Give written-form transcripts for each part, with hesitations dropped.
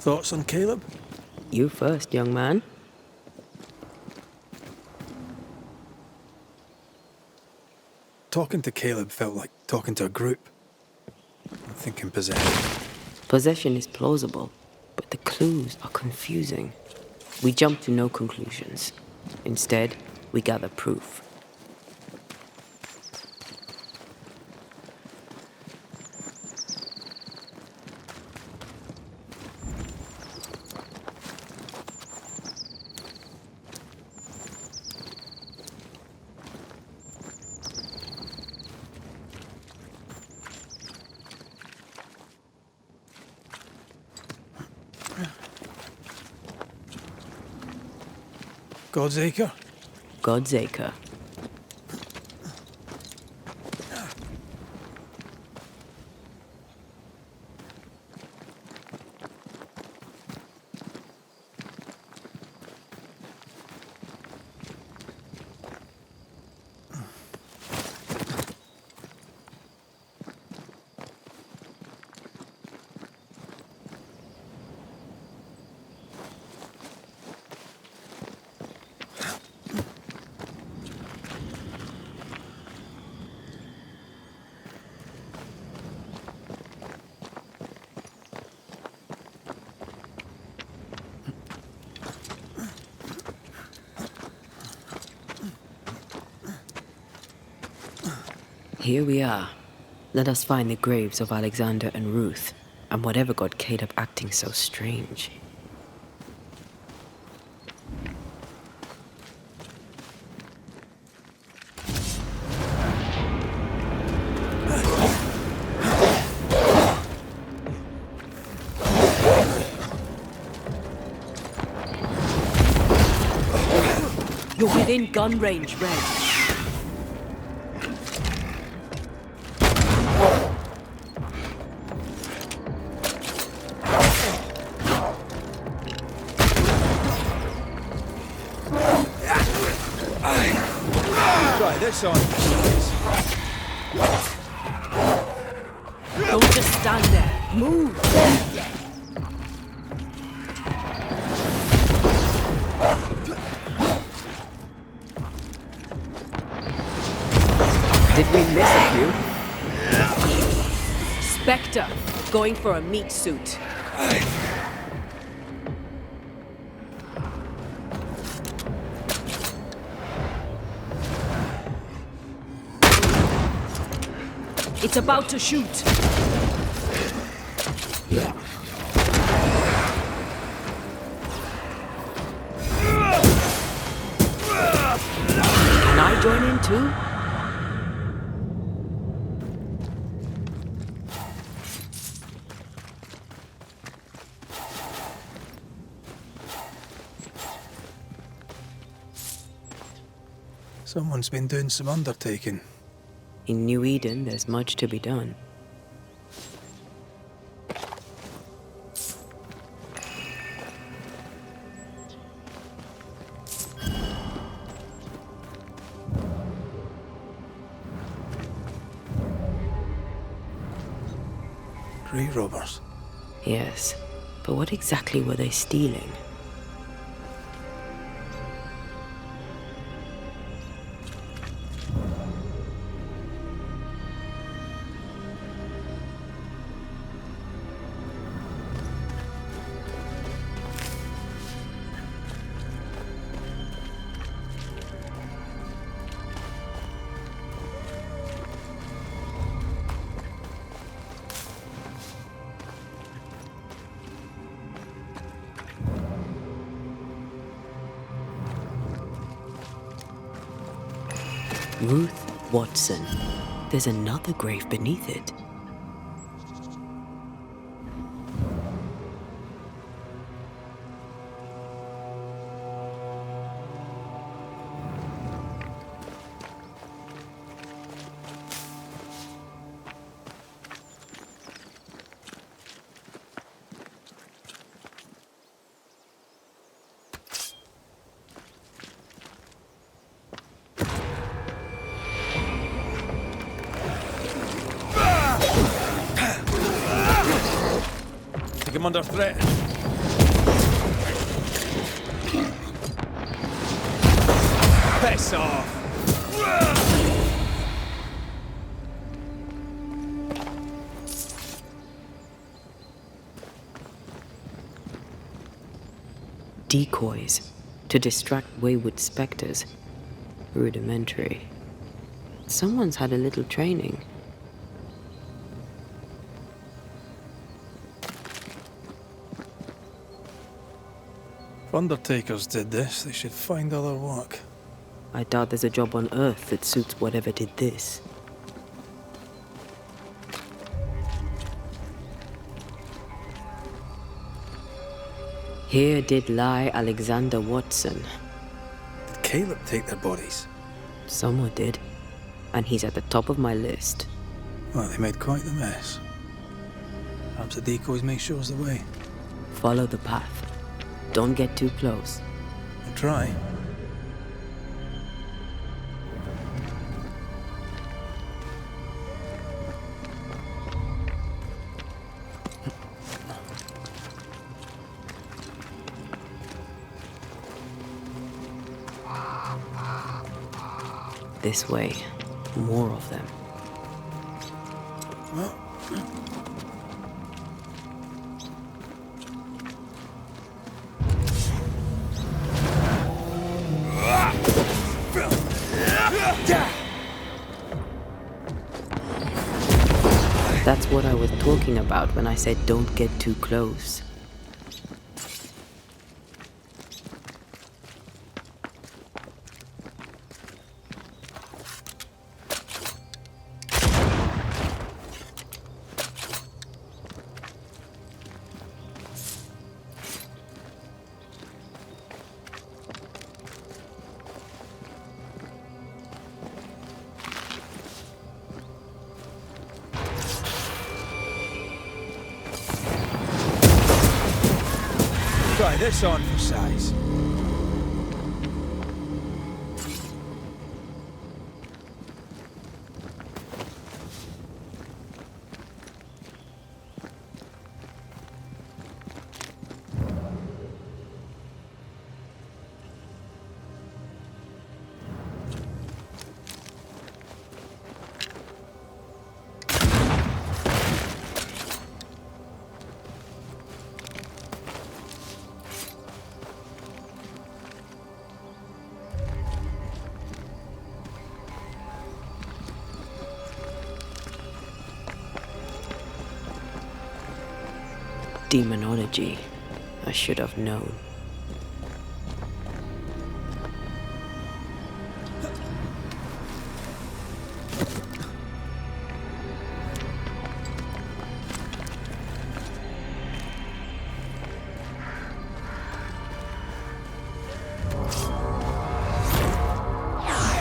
Thoughts on Caleb? You first, young man. Talking to Caleb felt like talking to a group. I'm thinking possession. Possession is plausible, but the clues are confusing. We jump to no conclusions. Instead, we gather proof. God's Acre? God's Acre. Here we are. Let us find the graves of Alexander and Ruth, and whatever got Caleb acting so strange. You're within gun range, Red. Try this on. Don't just stand there. Move! Did we miss a few? Spectre, going for a meat suit. It's about to shoot. Can I join in too? Someone's been doing some undertaking. In New Eden, there's much to be done. Grave robbers. Yes, but what exactly were they stealing? Ruth Watson. There's another grave beneath it. Take him under threat. Piss off! Decoys to distract wayward specters. Rudimentary. Someone's had a little training. If undertakers did this, they should find other work. I doubt there's a job on Earth that suits whatever did this. Here did lie Alexander Watson. Did Caleb take their bodies? Someone did. And he's at the top of my list. Well, they made quite the mess. Perhaps the decoys may show us the way. Follow the path. Don't get too close. I'll try. This way. More of them. Well, That's what I was talking about when I said don't get too close. try this on for size. Demonology. I should have known.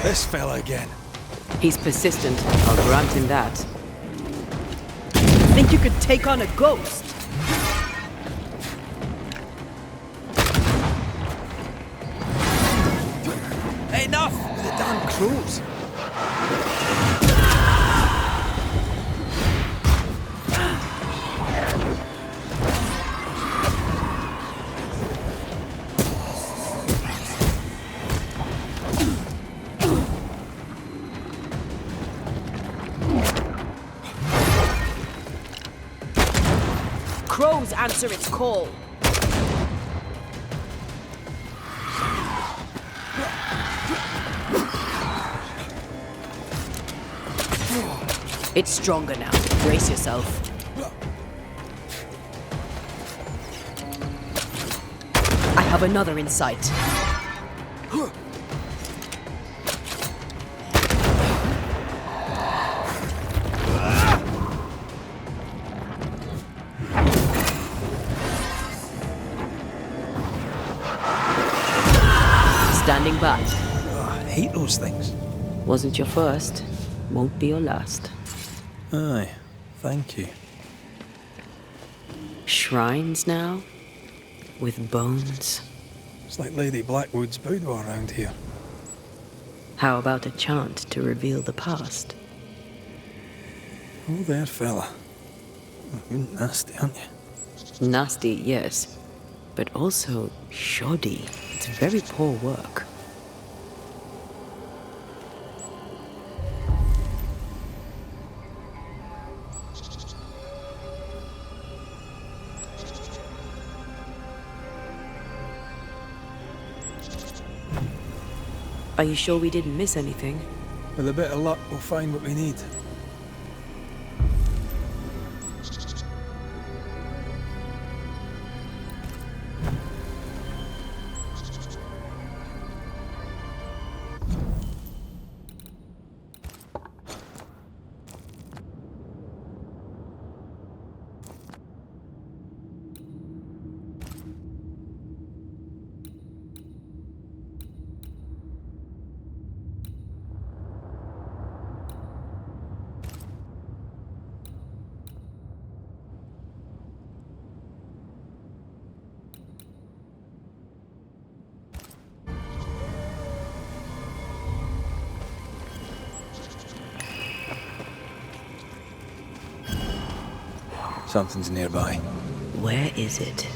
This fella again. He's persistent. I'll grant him that. Think you could take on a ghost? Enough with the damn crows. Crows answer its call. It's stronger now. Brace yourself. I have another in sight. Standing by. Oh, I hate those things. Wasn't your first. Won't be your last. Aye, thank you. Shrines now? With bones? It's like Lady Blackwood's boudoir around here. How about a chant to reveal the past? Oh, there, fella. You're nasty, aren't you? Nasty, yes. But also shoddy. It's very poor work. Are you sure we didn't miss anything? With a bit of luck, we'll find what we need. Something's nearby. Where is it?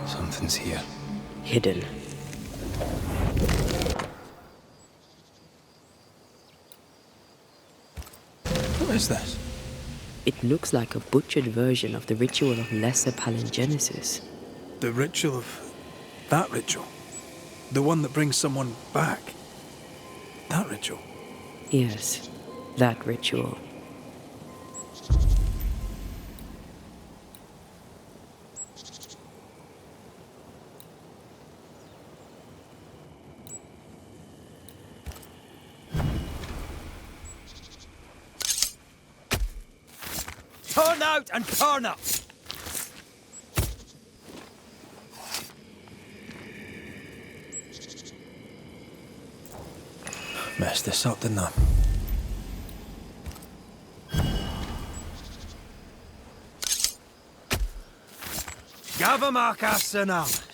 Something's here. Hidden. What is this? It looks like a butchered version of the ritual of Lesser Palingenesis. The ritual of... that ritual? The one that brings someone back? That ritual? Yes, that ritual. Turn out and turn up! Messed this up, didn't I? Gavamaka Sinalis.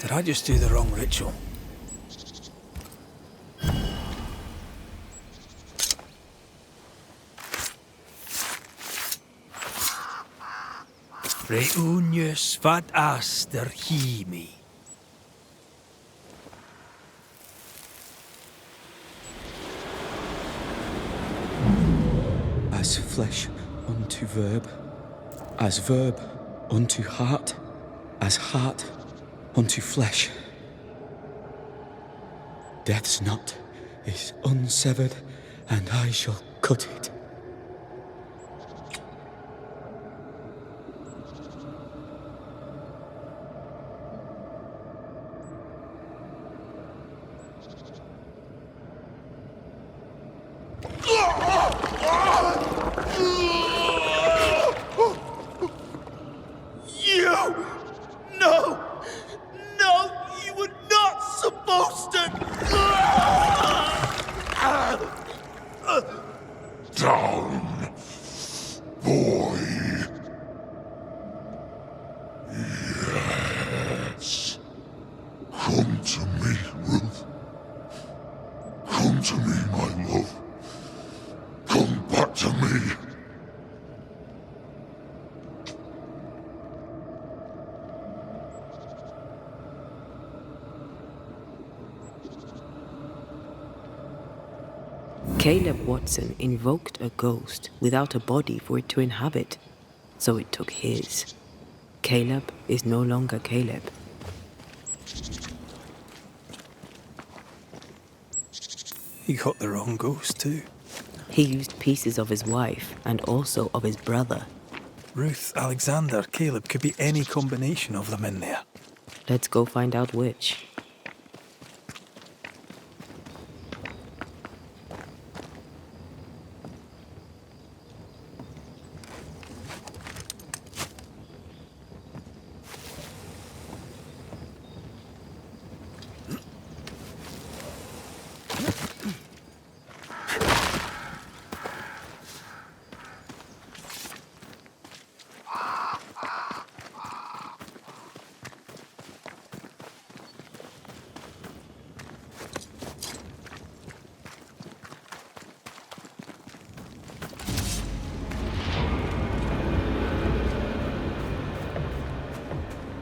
Did I just do the wrong ritual? Reunius vat aster himi. As flesh unto verb, as verb unto heart, as heart unto flesh. Death's knot is unsevered, and I shall cut it. Down, boy. Yes. Come to me, Ruth. Come to me, my love. Come back to me. Caleb Watson invoked a ghost without a body for it to inhabit, so it took his. Caleb is no longer Caleb. He got the wrong ghost too. He used pieces of his wife and also of his brother. Ruth, Alexander, Caleb, could be any combination of them in there. Let's go find out which.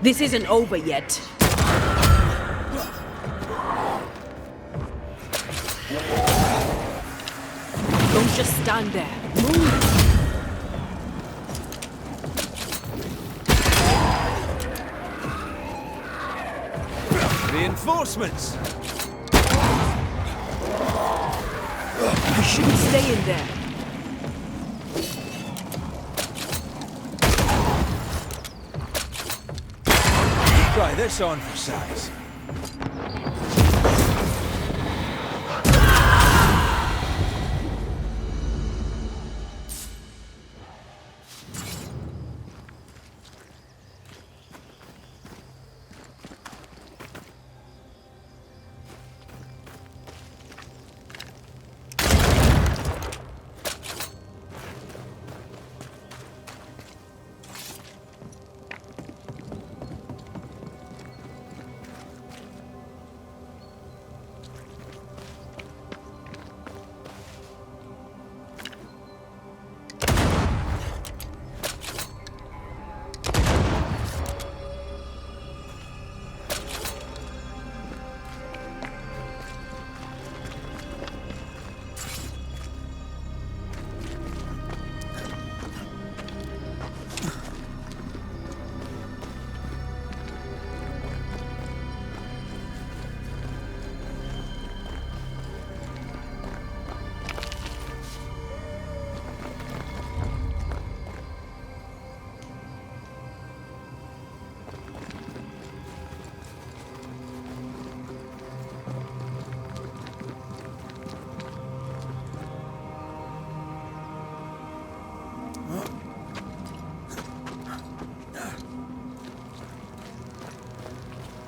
This isn't over yet. Don't just stand there. Move! Reinforcements! You shouldn't stay in there. Try this on for size.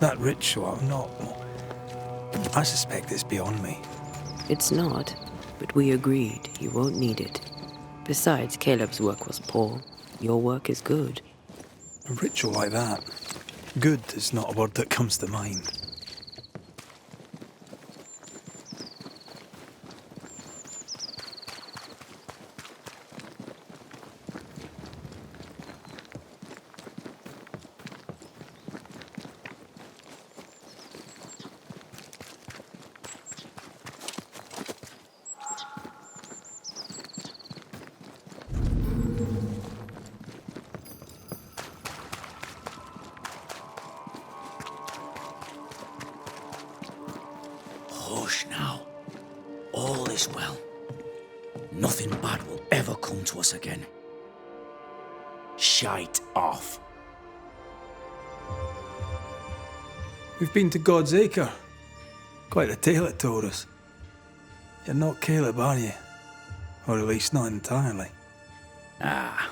That ritual, no. I suspect it's beyond me. It's not, but we agreed you won't need it. Besides, Caleb's work was poor. Your work is good. A ritual like that. Good is not a word that comes to mind. Hush now. All is well. Nothing bad will ever come to us again. Shite off. We've been to God's Acre. Quite a tale it told us. You're not Caleb, are you? Or at least not entirely. Ah,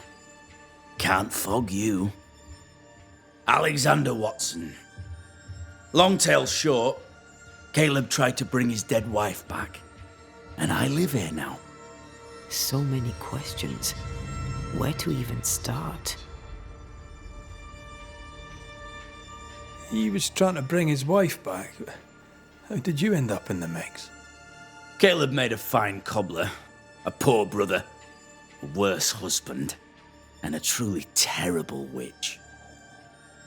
can't fog you. Alexander Watson. Long tale short, Caleb tried to bring his dead wife back. And I live here now. So many questions. Where to even start? He was trying to bring his wife back. How did you end up in the mix? Caleb made a fine cobbler, a poor brother, a worse husband, and a truly terrible witch.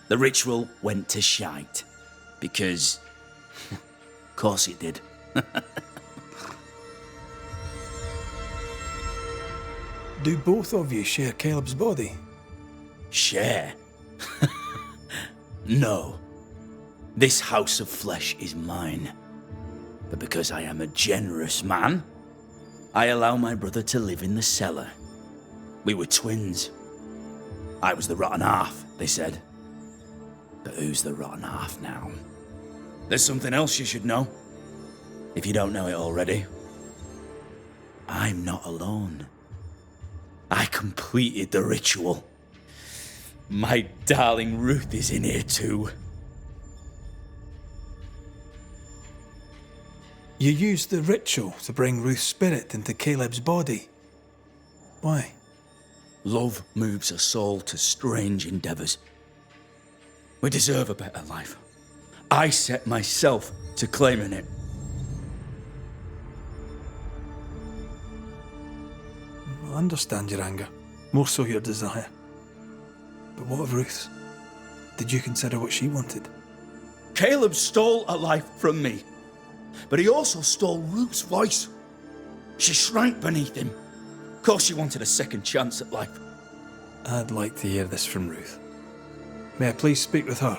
The ritual went to shite, because... of course it did. Do both of you share Caleb's body? Share? No. This house of flesh is mine. But because I am a generous man, I allow my brother to live in the cellar. We were twins. I was the rotten half, they said. But who's the rotten half now? There's something else you should know. If you don't know it already. I'm not alone. I completed the ritual. My darling Ruth is in here too. You used the ritual to bring Ruth's spirit into Caleb's body. Why? Love moves a soul to strange endeavors. We deserve a better life. I set myself to claiming it. I understand your anger, more so your desire. But what of Ruth's? Did you consider what she wanted? Caleb stole a life from me, but he also stole Ruth's voice. She shrank beneath him. Of course she wanted a second chance at life. I'd like to hear this from Ruth. May I please speak with her?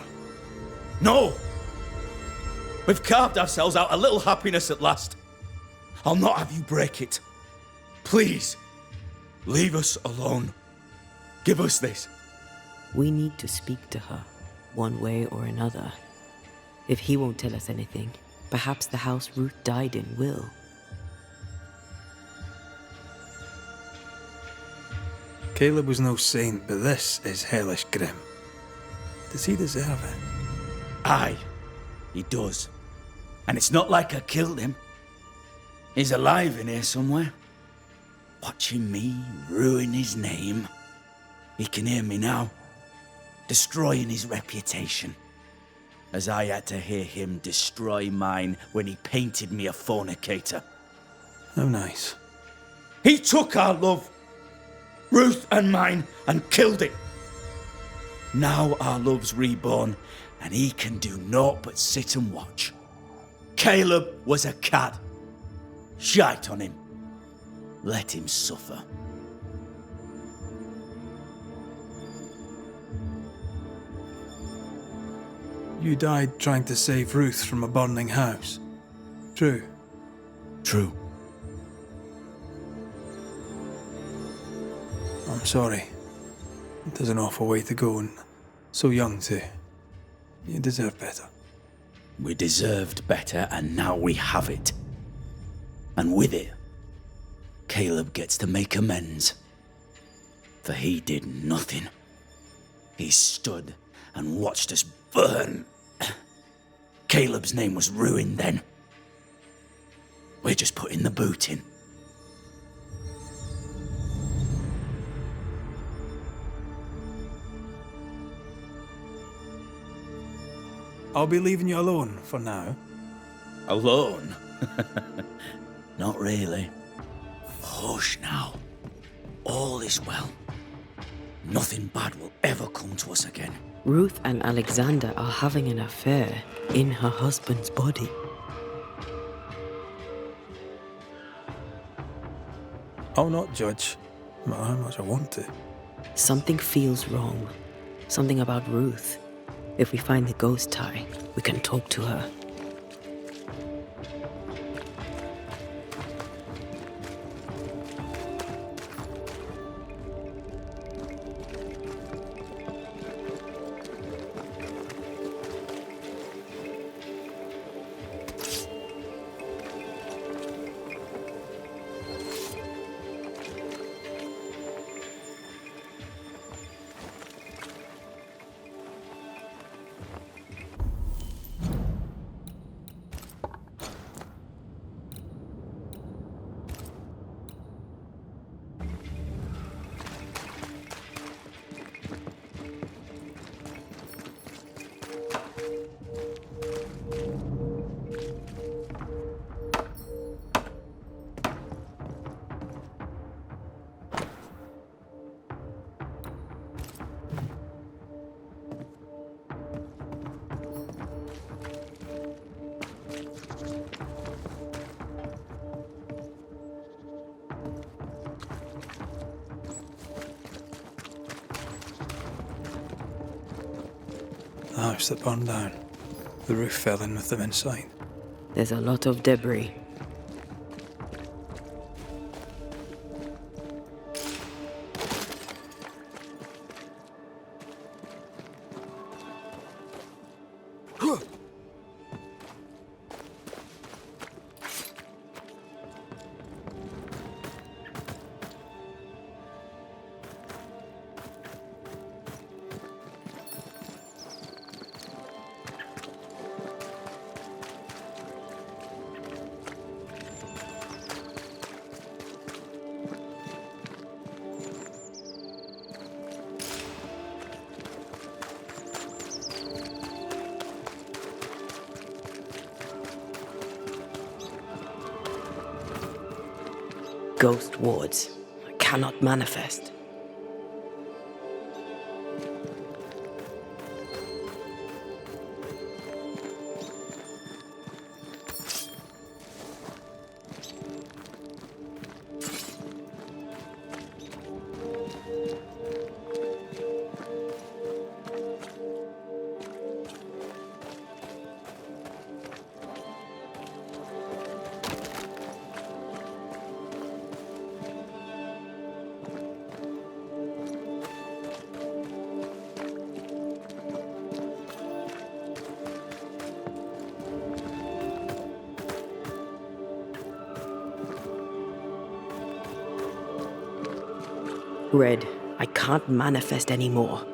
No! We've carved ourselves out a little happiness at last. I'll not have you break it. Please, leave us alone. Give us this. We need to speak to her, one way or another. If he won't tell us anything, perhaps the house Ruth died in will. Caleb was no saint, but this is hellish grim. Does he deserve it? Aye, he does. And it's not like I killed him. He's alive in here somewhere, watching me ruin his name. He can hear me now, destroying his reputation, as I had to hear him destroy mine when he painted me a fornicator. How nice. He took our love, Ruth and mine, and killed it. Now our love's reborn, and he can do naught but sit and watch. Caleb was a cad. Shite on him. Let him suffer. You died trying to save Ruth from a burning house. True. True. I'm sorry. It is an awful way to go, and so young too. You deserve better. We deserved better, and now we have it. And with it, Caleb gets to make amends. For he did nothing. He stood and watched us burn. Caleb's name was ruined then. We're just putting the boot in. I'll be leaving you alone for now. Alone? Not really. Hush now. All is well. Nothing bad will ever come to us again. Ruth and Alexander are having an affair in her husband's body. I'll not judge, no matter how much I want to. Something feels wrong. Something about Ruth. If we find the ghost tie, we can talk to her. The house that burned down. The roof fell in with them inside. There's a lot of debris. Ghost wards cannot manifest. Red, I can't manifest anymore.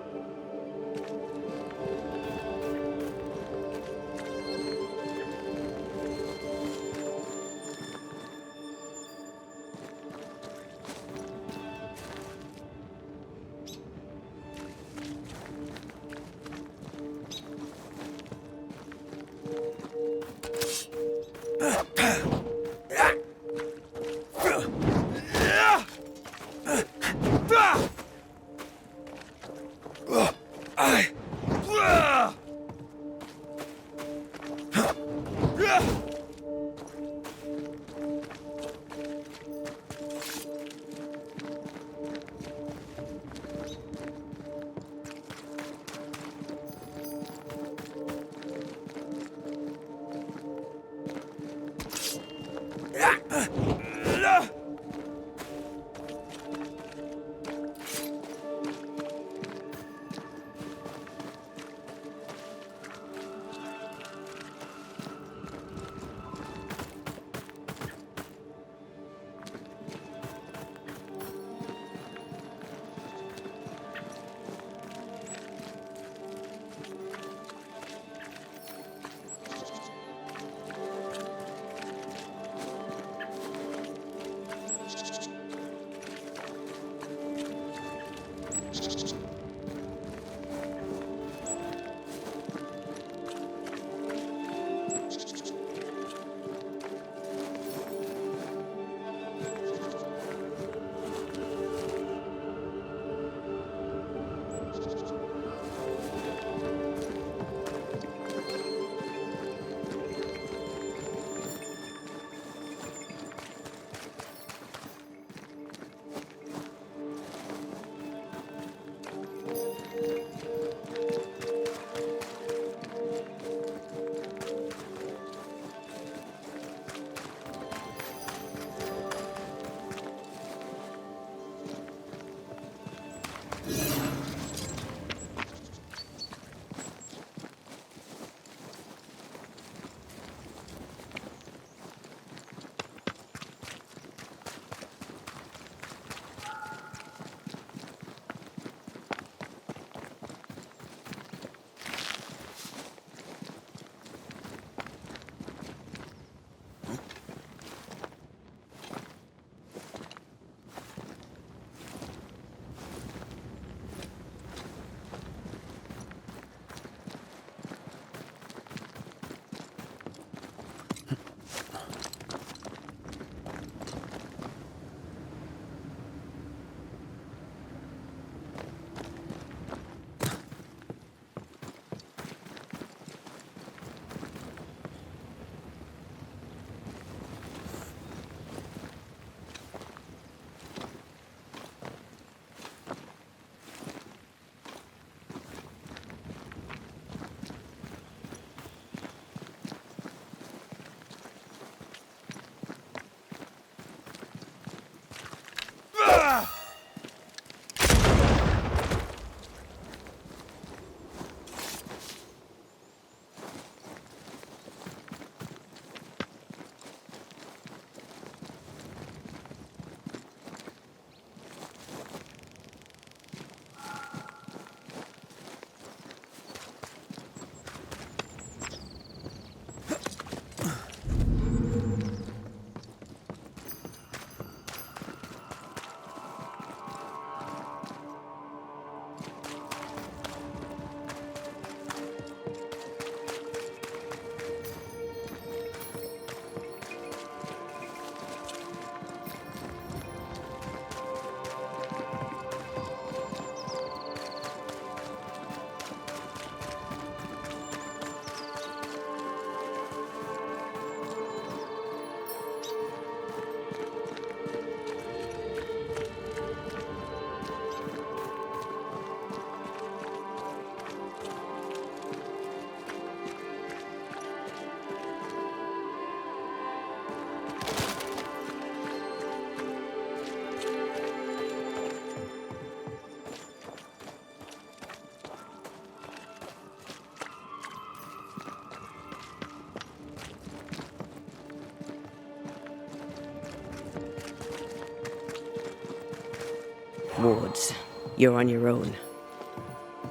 Wards, you're on your own.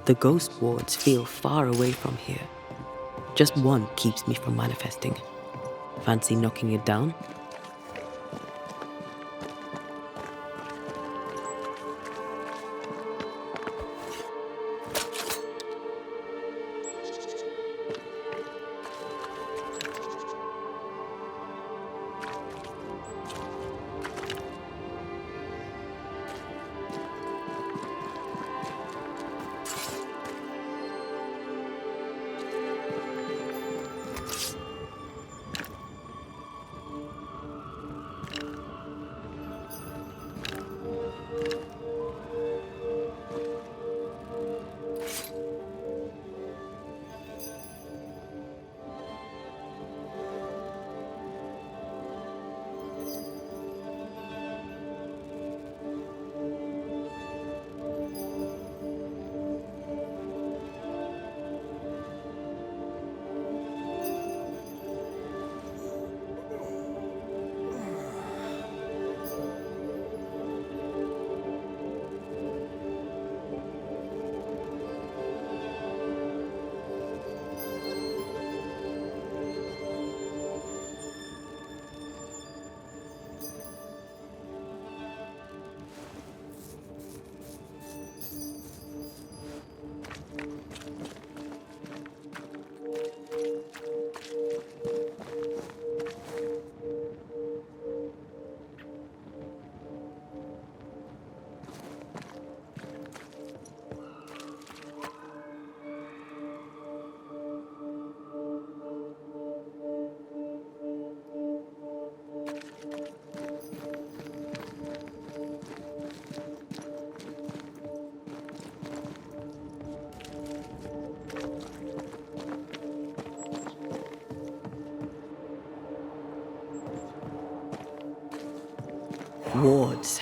The ghost wards feel far away from here. Just one keeps me from manifesting. Fancy knocking it down? Wards.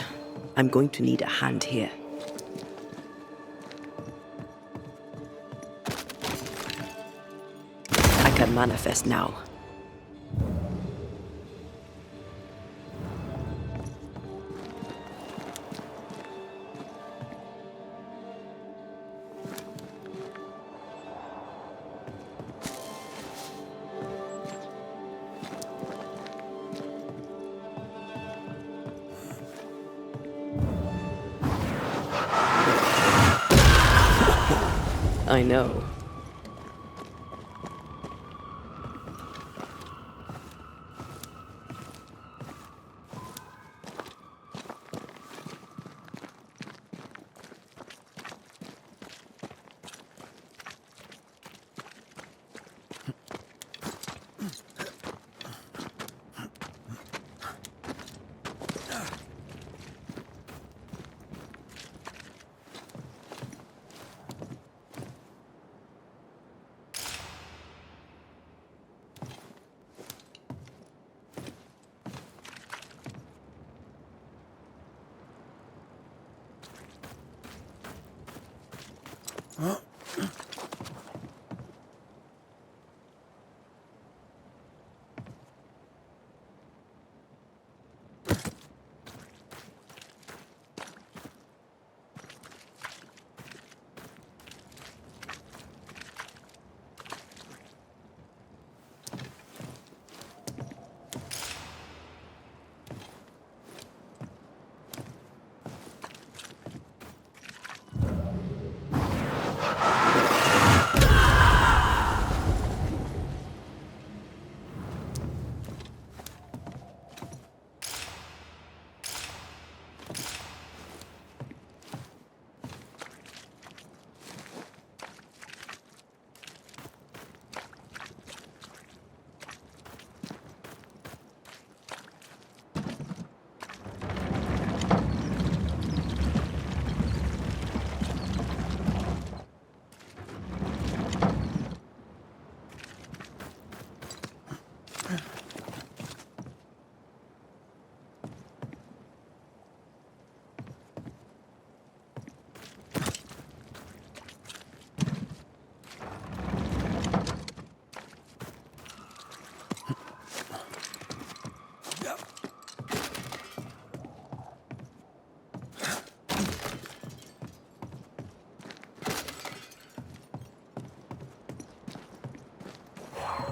I'm going to need a hand here. I can manifest now. I know.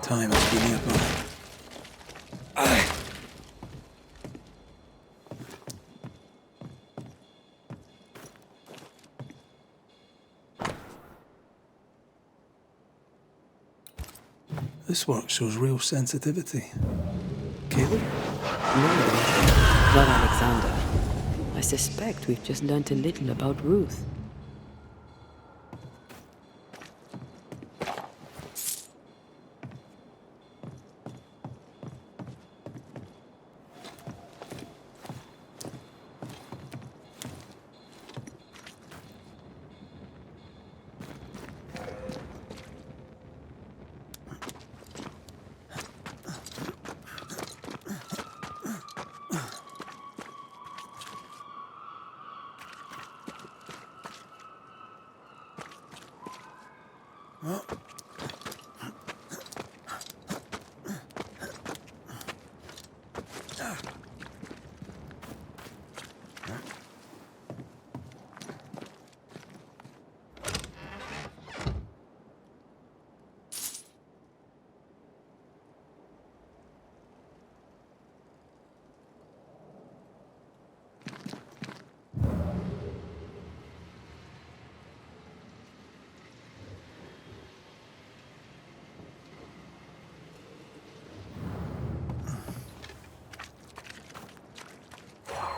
time must be nearby. This work shows real sensitivity. Caleb? No, not Alexander. I suspect we've just learnt a little about Ruth.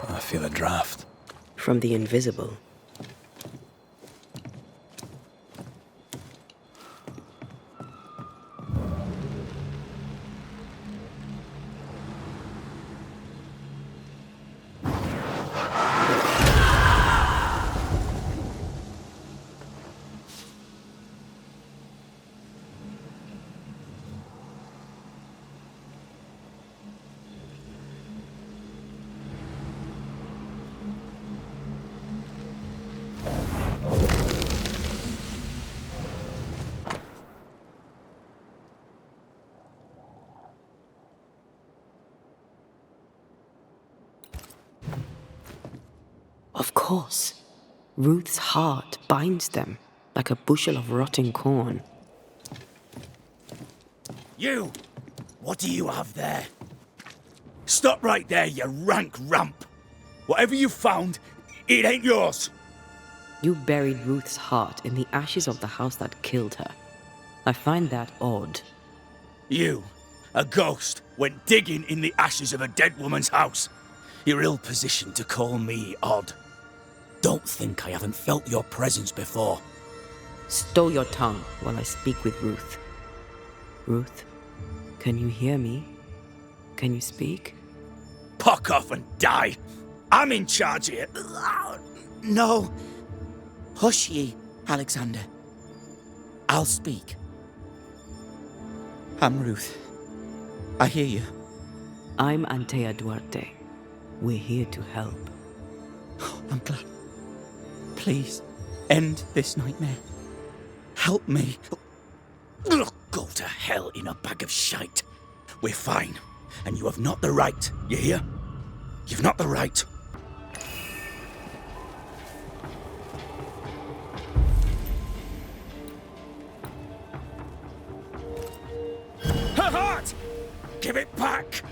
I feel a draft. From the invisible. Of course. Ruth's heart binds them like a bushel of rotting corn. You! What do you have there? Stop right there, you rank rump! Whatever you found, it ain't yours! You buried Ruth's heart in the ashes of the house that killed her. I find that odd. You, a ghost, went digging in the ashes of a dead woman's house. You're ill-positioned to call me odd. Don't think I haven't felt your presence before. Stow your tongue while I speak with Ruth. Ruth, can you hear me? Can you speak? Puck off and die! I'm in charge here. No. Hush ye, Alexander. I'll speak. I'm Ruth. I hear you. I'm Antea Duarte. We're here to help. I'm glad. Please, end this nightmare. Help me. Go to hell in a bag of shite. We're fine, and you have not the right, you hear? You've not the right. Her heart! Give it back!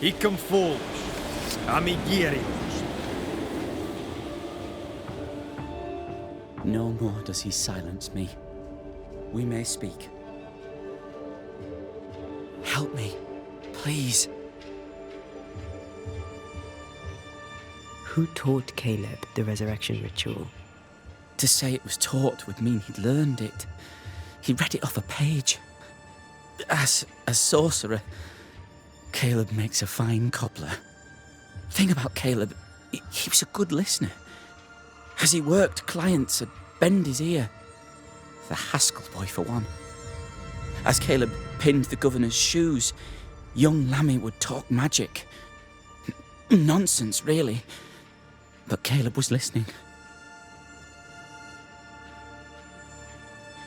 Icam folos, amiguirimos. No more does he silence me. We may speak. Help me, please. Who taught Caleb the resurrection ritual? To say it was taught would mean he'd learned it. He read it off a page. As a sorcerer, Caleb makes a fine cobbler. Thing about Caleb, he was a good listener. As he worked, clients would bend his ear. The Haskell boy, for one. As Caleb pinned the governor's shoes, young Lammy would talk magic. Nonsense, really. But Caleb was listening.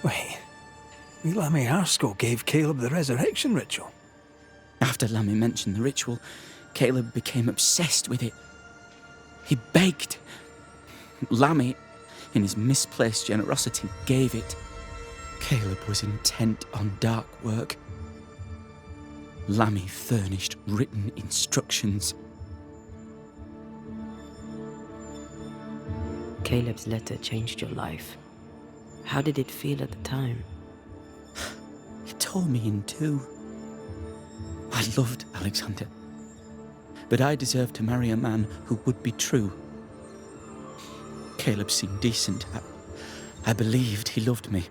Wait. Lammy Haskell gave Caleb the resurrection ritual. After Lammy mentioned the ritual, Caleb became obsessed with it. He begged. Lammy, in his misplaced generosity, gave it. Caleb was intent on dark work. Lammy furnished written instructions. Caleb's letter changed your life. How did it feel at the time? It tore me in two. I loved Alexander, but I deserved to marry a man who would be true. Caleb seemed decent. I believed he loved me.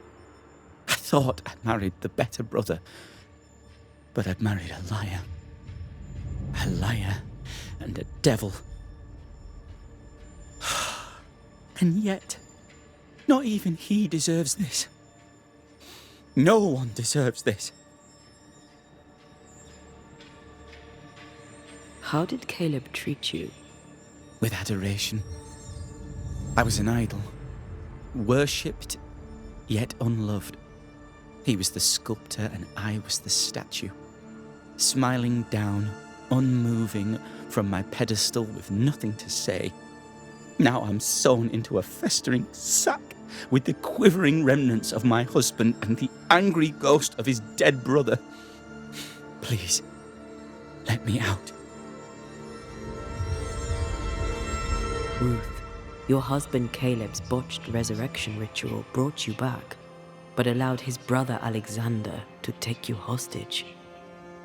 I thought I'd married the better brother, but I'd married a liar. A liar and a devil. And yet, not even he deserves this. No one deserves this. How did Caleb treat you? With adoration. I was an idol, worshipped, yet unloved. He was the sculptor and I was the statue, smiling down, unmoving from my pedestal with nothing to say. Now I'm sewn into a festering sack with the quivering remnants of my husband and the angry ghost of his dead brother. Please, let me out. Ruth, your husband Caleb's botched resurrection ritual brought you back, but allowed his brother Alexander to take you hostage.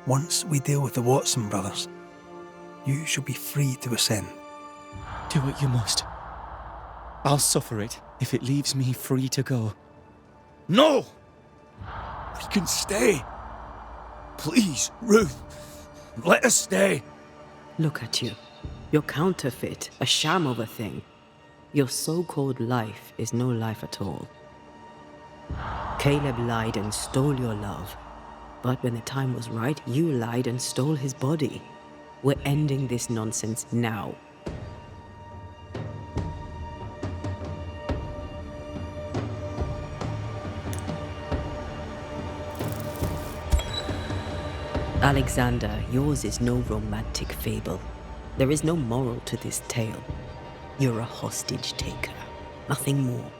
Once we deal with the Watson brothers, you shall be free to ascend. Do what you must. I'll suffer it if it leaves me free to go. No! We can stay. Please, Ruth, let us stay. Look at you. You're counterfeit, a sham of a thing. Your so-called life is no life at all. Caleb lied and stole your love. But when the time was right, you lied and stole his body. We're ending this nonsense now. Alexander, yours is no romantic fable. There is no moral to this tale. You're a hostage taker, nothing more.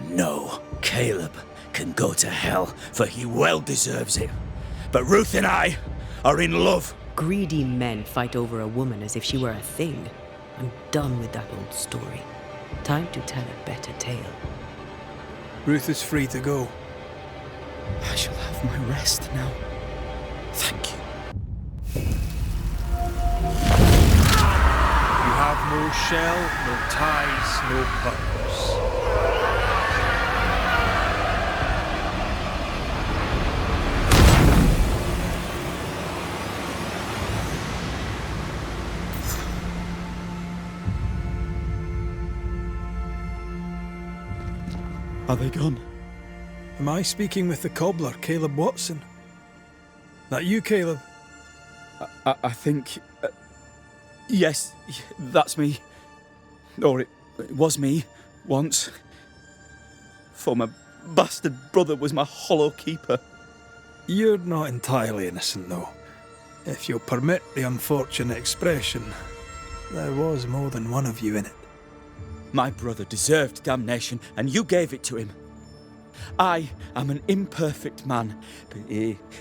No, Caleb can go to hell, for he well deserves it. But Ruth and I are in love. Greedy men fight over a woman as if she were a thing. I'm done with that old story. Time to tell a better tale. Ruth is free to go. I shall have my rest now. Thank you. You have no shell, no ties, no purpose. Are they gone? Am I speaking with the cobbler, Caleb Watson? That you, Caleb? I think... yes, that's me. Or it was me, once. For my bastard brother was my hollow keeper. You're not entirely innocent, though. If you'll permit the unfortunate expression, there was more than one of you in it. My brother deserved damnation, and you gave it to him. I am an imperfect man,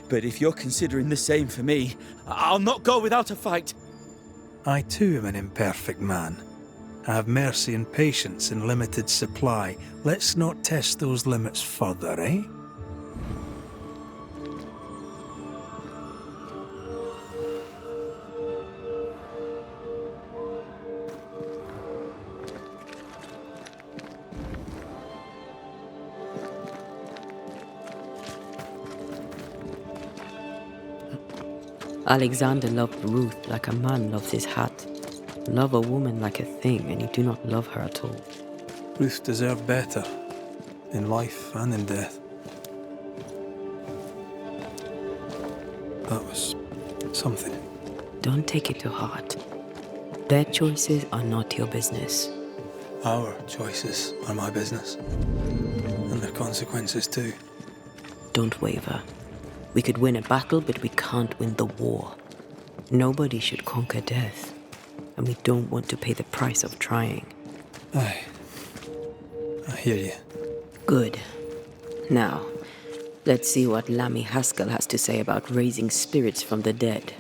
but if you're considering the same for me, I'll not go without a fight. I too am an imperfect man. I have mercy and patience in limited supply. Let's not test those limits further, eh? Alexander loved Ruth like a man loves his hat. Love a woman like a thing, and you do not love her at all. Ruth deserved better, in life and in death. That was something. Don't take it to heart. Their choices are not your business. Our choices are my business. And their consequences too. Don't waver. We could win a battle, but we can't win the war. Nobody should conquer death, and we don't want to pay the price of trying. Aye. I hear you. Good. Now, let's see what Lammy Haskell has to say about raising spirits from the dead.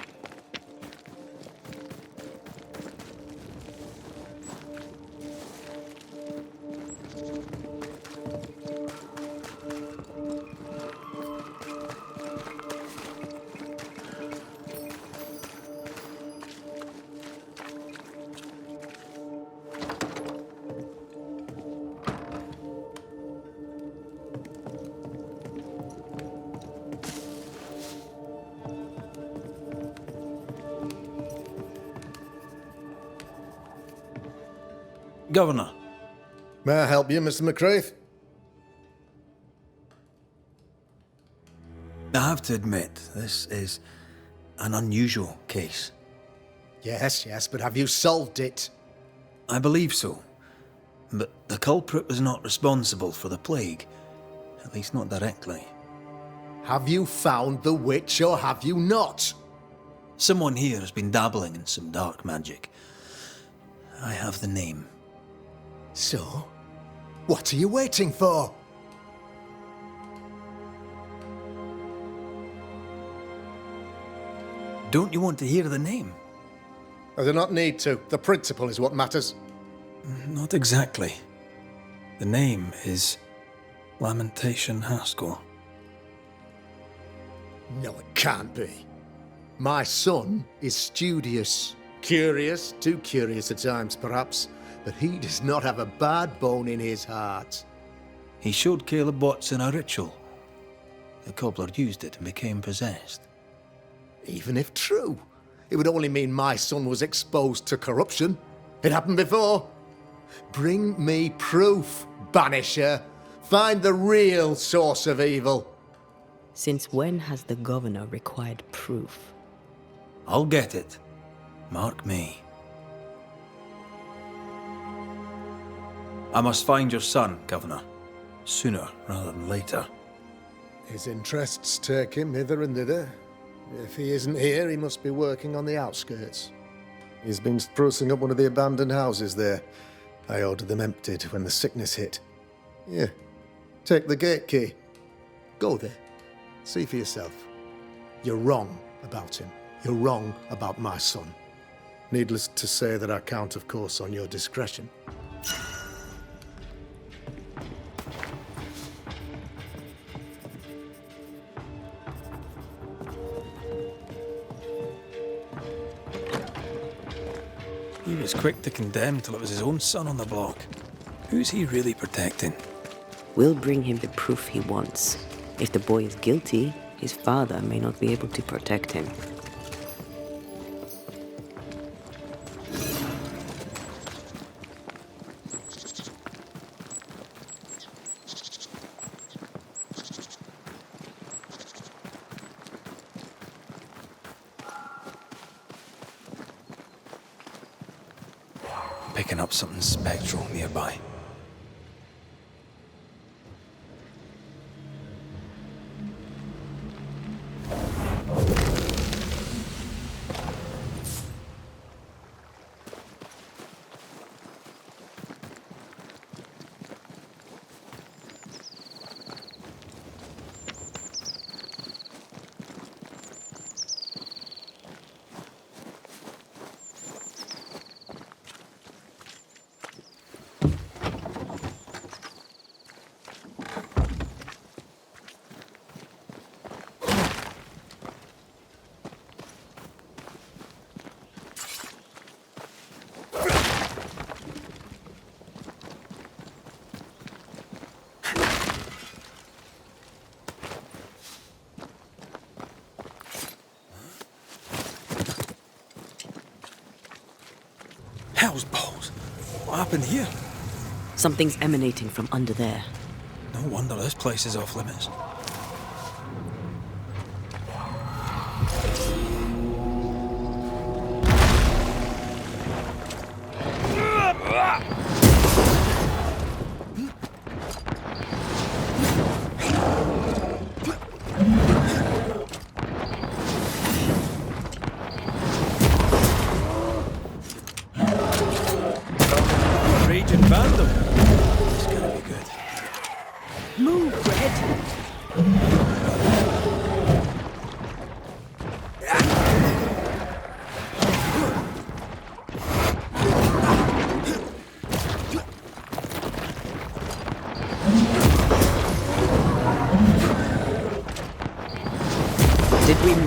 Governor. May I help you, Mr. McCraith? I have to admit, this is an unusual case. Yes, but have you solved it? I believe so. But the culprit was not responsible for the plague. At least not directly. Have you found the witch or have you not? Someone here has been dabbling in some dark magic. I have the name. So, what are you waiting for? Don't you want to hear the name? I do not need to. The principle is what matters. Not exactly. The name is Lamentation Haskell. No, it can't be. My son is studious. Curious, too curious at times perhaps, but he does not have a bad bone in his heart. He showed Caleb Watson a ritual. The cobbler used it and became possessed. Even if true, it would only mean my son was exposed to corruption. It happened before. Bring me proof, Banisher. Find the real source of evil. Since when has the governor required proof? I'll get it. Mark me. I must find your son, Governor. Sooner rather than later. His interests take him hither and thither. If he isn't here, he must be working on the outskirts. He's been sprucing up one of the abandoned houses there. I ordered them emptied when the sickness hit. Here, take the gate key. Go there. See for yourself. You're wrong about him. You're wrong about my son. Needless to say that I count, of course, on your discretion. He was quick to condemn till it was his own son on the block. Who's he really protecting? We'll bring him the proof he wants. If the boy is guilty, his father may not be able to protect him. Picking up something spectral nearby. Hell's balls! What happened here? Something's emanating from under there. No wonder this place is off limits.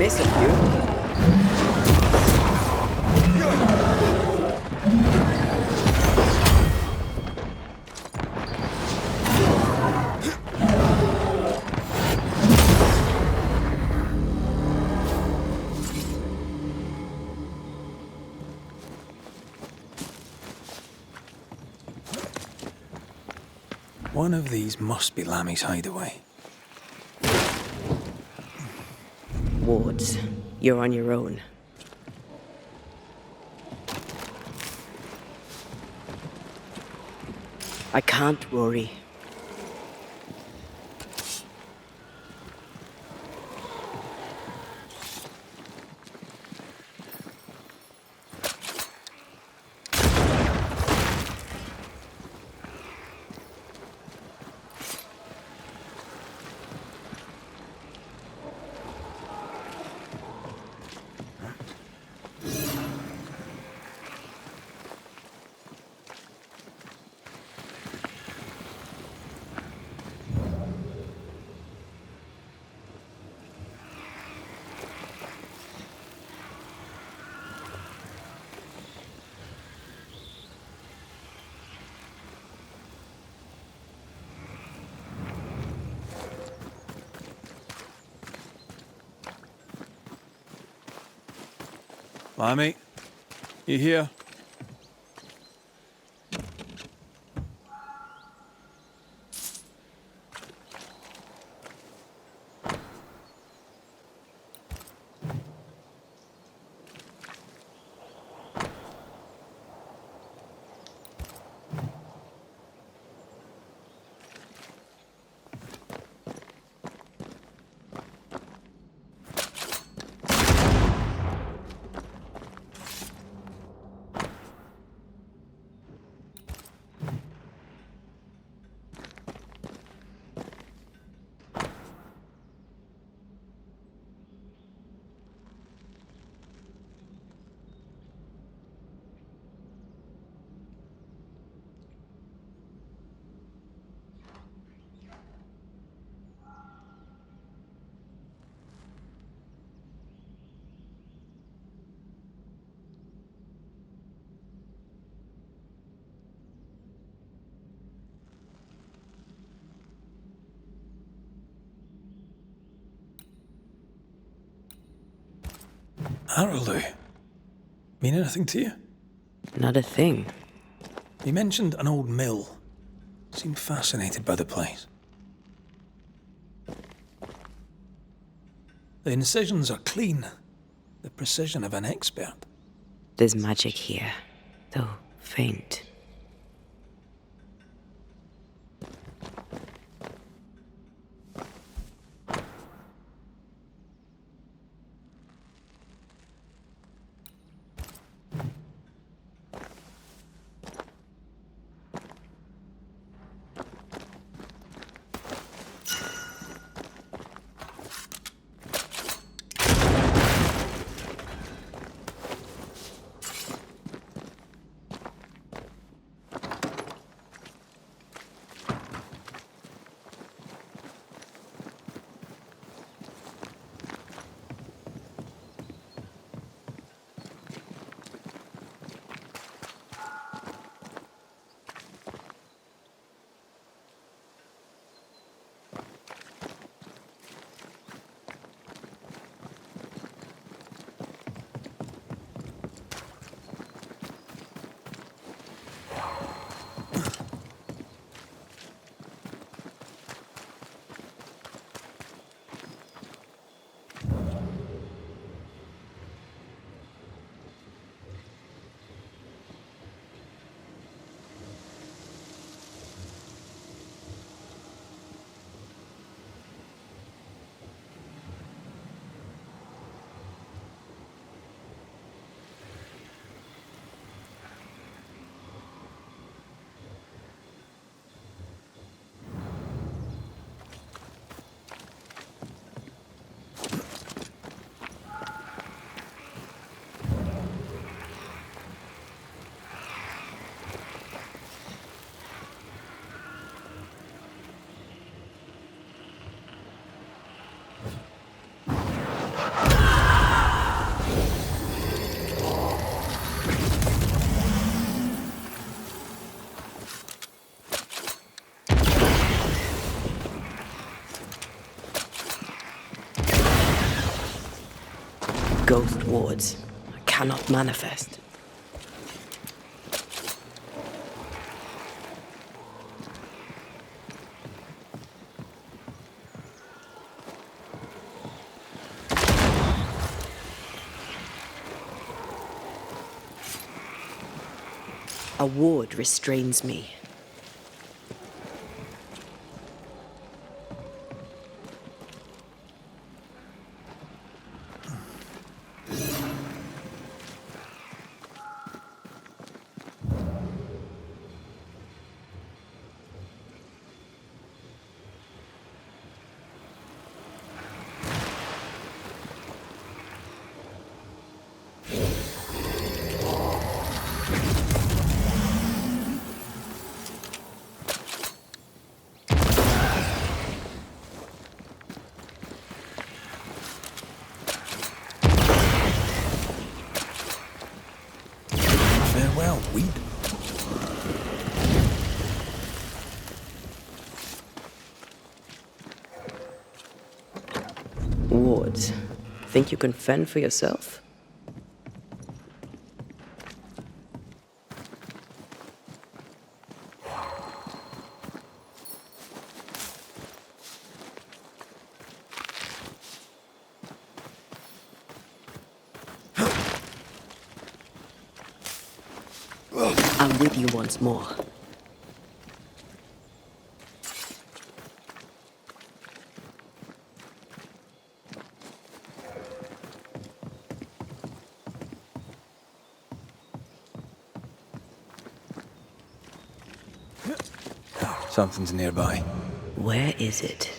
miss a few. One of these must be Lammy's hideaway. Wards, you're on your own. I can't worry. Lammy, you here? Araloo. Mean anything to you? Not a thing. You mentioned an old mill. Seemed fascinated by the place. The incisions are clean. The precision of an expert. There's magic here, though faint. Ghost wards. I cannot manifest. A ward restrains me. Farewell, weed. Wards. Think you can fend for yourself? I'm with you once more. Something's nearby. Where is it?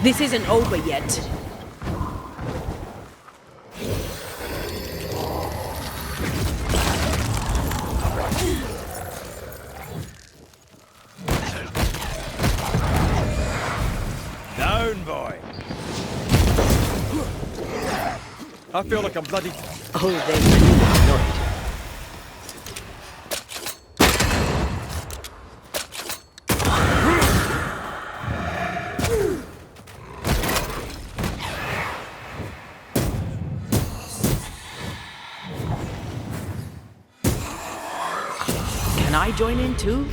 This isn't over yet. Down, boy. I feel like I'm bloody. Oh, they're really annoyed. Can I join in too?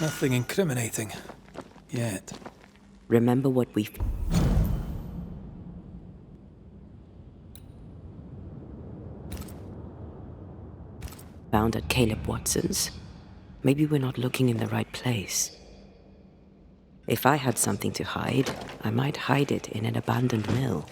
Nothing incriminating. Yet. Remember what we found at Caleb Watson's? Maybe we're not looking in the right place. If I had something to hide, I might hide it in an abandoned mill.